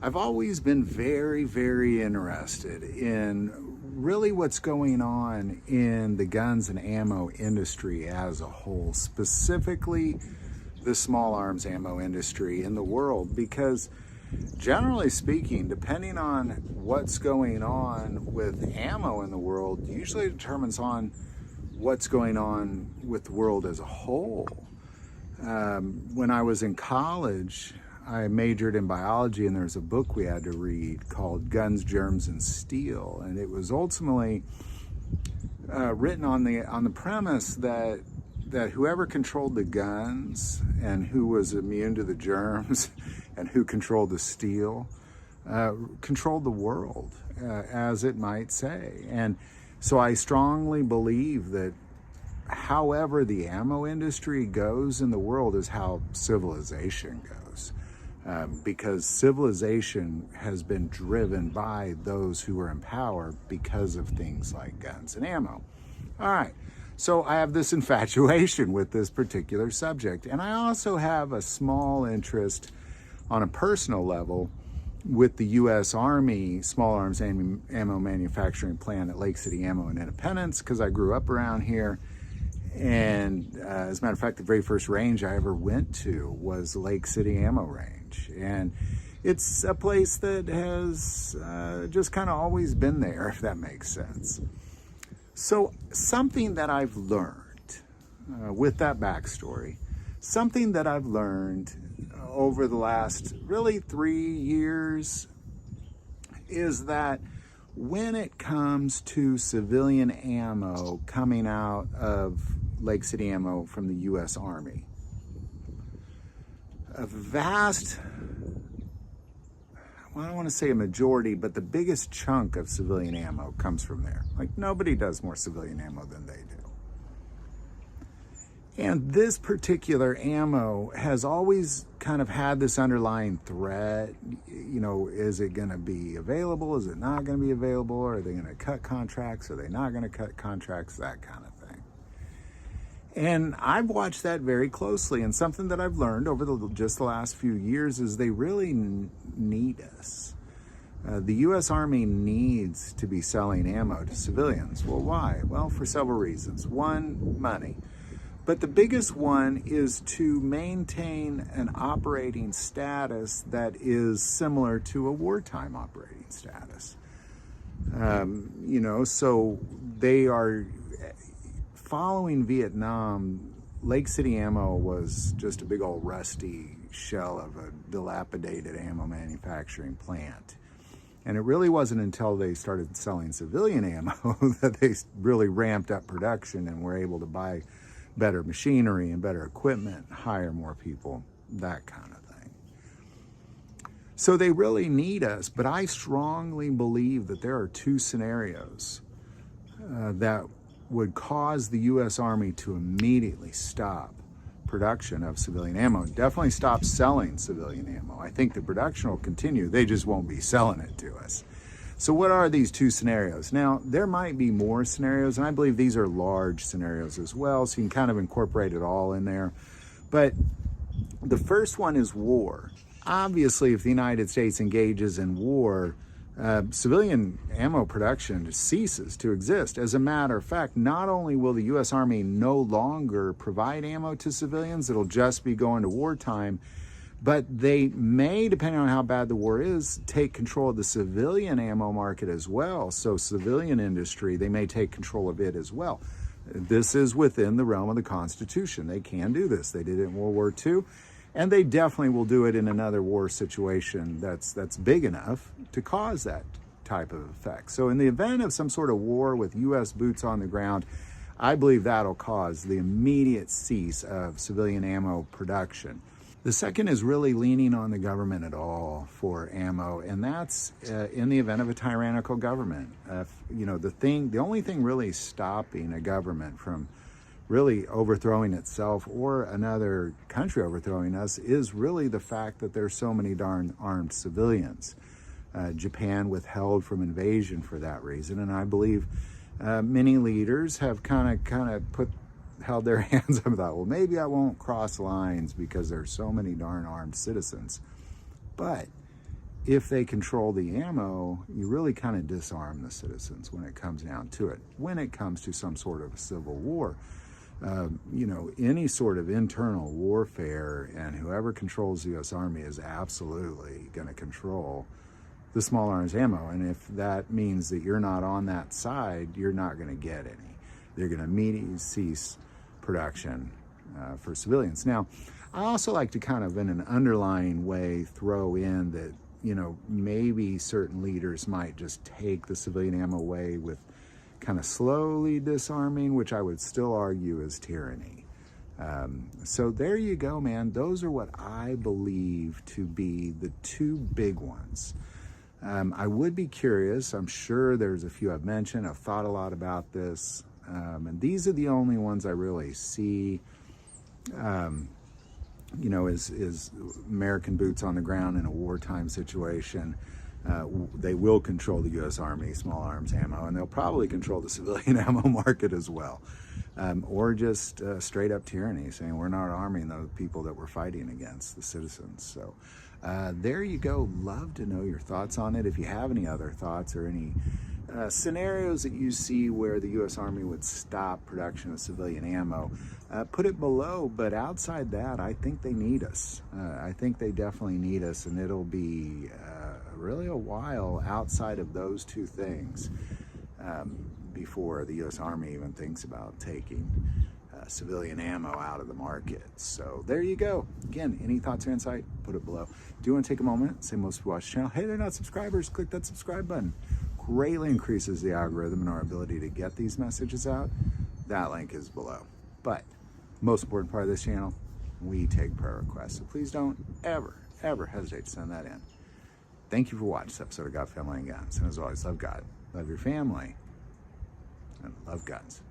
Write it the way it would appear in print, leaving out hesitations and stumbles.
I've always been very, very interested in really what's going on in the guns and ammo industry as a whole, specifically the small arms ammo industry in the world, because generally speaking, depending on what's going on with ammo in the world, usually determines on what's going on with the world as a whole. When I was in college, I majored in biology, and there's a book we had to read called Guns, Germs, and Steel, and it was ultimately written on the premise that whoever controlled the guns and who was immune to the germs and who controlled the steel controlled the world, as it might say. And so I strongly believe that however the ammo industry goes in the world is how civilization goes. Because civilization has been driven by those who are in power because of things like guns and ammo. All right, so I have this infatuation with this particular subject, and I also have a small interest on a personal level with the U.S. Army small arms ammo manufacturing plant at Lake City Ammo in Independence, because I grew up around here. And as a matter of fact, the very first range I ever went to was Lake City Ammo Range. And it's a place that has just kind of always been there, if that makes sense. So something that I've learned with that backstory, something that I've learned over the last really 3 years is that when it comes to civilian ammo coming out of Lake City Ammo from the U.S. Army, a vast, well, I don't want to say a majority, but the biggest chunk of civilian ammo comes from there. Like, nobody does more civilian ammo than they do. And this particular ammo has always kind of had this underlying threat. You know, is it going to be available? Is it not going to be available? Are they going to cut contracts? Are they not going to cut contracts? That kind of thing. And I've watched that very closely. And something that I've learned over just the last few years is they really need us. The U.S. Army needs to be selling ammo to civilians. Well, why? Well, for several reasons. One, money. But the biggest one is to maintain an operating status that is similar to a wartime operating status. You know, so they are following Vietnam. Lake City Ammo was just a big old rusty shell of a dilapidated ammo manufacturing plant. And it really wasn't until they started selling civilian ammo that they really ramped up production and were able to buy better machinery and better equipment, hire more people, that kind of thing. So they really need us, but I strongly believe that there are two scenarios that would cause the U.S. Army to immediately stop production of civilian ammo. Definitely stop selling civilian ammo. I think the production will continue, they just won't be selling it to us. So what are these two scenarios? Now, there might be more scenarios, and I believe these are large scenarios as well, so you can kind of incorporate it all in there. But the first one is war. Obviously, if the United States engages in war, civilian ammo production ceases to exist. As a matter of fact, not only will the U.S. Army no longer provide ammo to civilians, it'll just be going to wartime, but they may, depending on how bad the war is, take control of the civilian ammo market as well. So civilian industry, they may take control of it as well. This is within the realm of the Constitution. They can do this. They did it in World War II, and they definitely will do it in another war situation that's big enough to cause that type of effect. So in the event of some sort of war with U.S. boots on the ground, I believe that'll cause the immediate cease of civilian ammo production. The second is really leaning on the government at all for ammo, and that's in the event of a tyrannical government. You know, the only thing really stopping a government from really overthrowing itself or another country overthrowing us is really the fact that there's so many darn armed civilians. Japan withheld from invasion for that reason, and I believe many leaders have kind of held their hands up and thought, well, maybe I won't cross lines because there's so many darn armed citizens. But if they control the ammo, you really kind of disarm the citizens when it comes down to it. When it comes to some sort of a civil war, you know, any sort of internal warfare, and whoever controls the U.S. Army is absolutely going to control the small arms ammo. And if that means that you're not on that side, you're not going to get any. They're going to immediately cease production for civilians. Now, I also like to kind of in an underlying way throw in that, you know, maybe certain leaders might just take the civilian ammo away with kind of slowly disarming, which I would still argue is tyranny. So there you go, man. Those are what I believe to be the two big ones. I would be curious. I'm sure there's a few I've mentioned. I've thought a lot about this. And these are the only ones I really see, you know, is American boots on the ground in a wartime situation. They will control the U.S. Army small arms ammo, and they'll probably control the civilian ammo market as well. Or just straight up tyranny, saying we're not arming the people that we're fighting against, the citizens. So there you go. Love to know your thoughts on it. If you have any other thoughts or any scenarios that you see where the U.S. Army would stop production of civilian ammo, put it below. But outside that, I think they need us. I think they definitely need us, and it'll be really a while outside of those two things before the U.S. Army even thinks about taking civilian ammo out of the market. So there you go. Again, any thoughts or insight, put it below. Do you want to take a moment, say most people watch the channel, hey, they're not subscribers, click that subscribe button. Greatly increases the algorithm and our ability to get these messages out. That link is below. But most important part of this channel, we take prayer requests. So please don't ever hesitate to send that in. Thank you for watching this episode of God, Family, and Guns. And as always, love God, love your family, and love guns.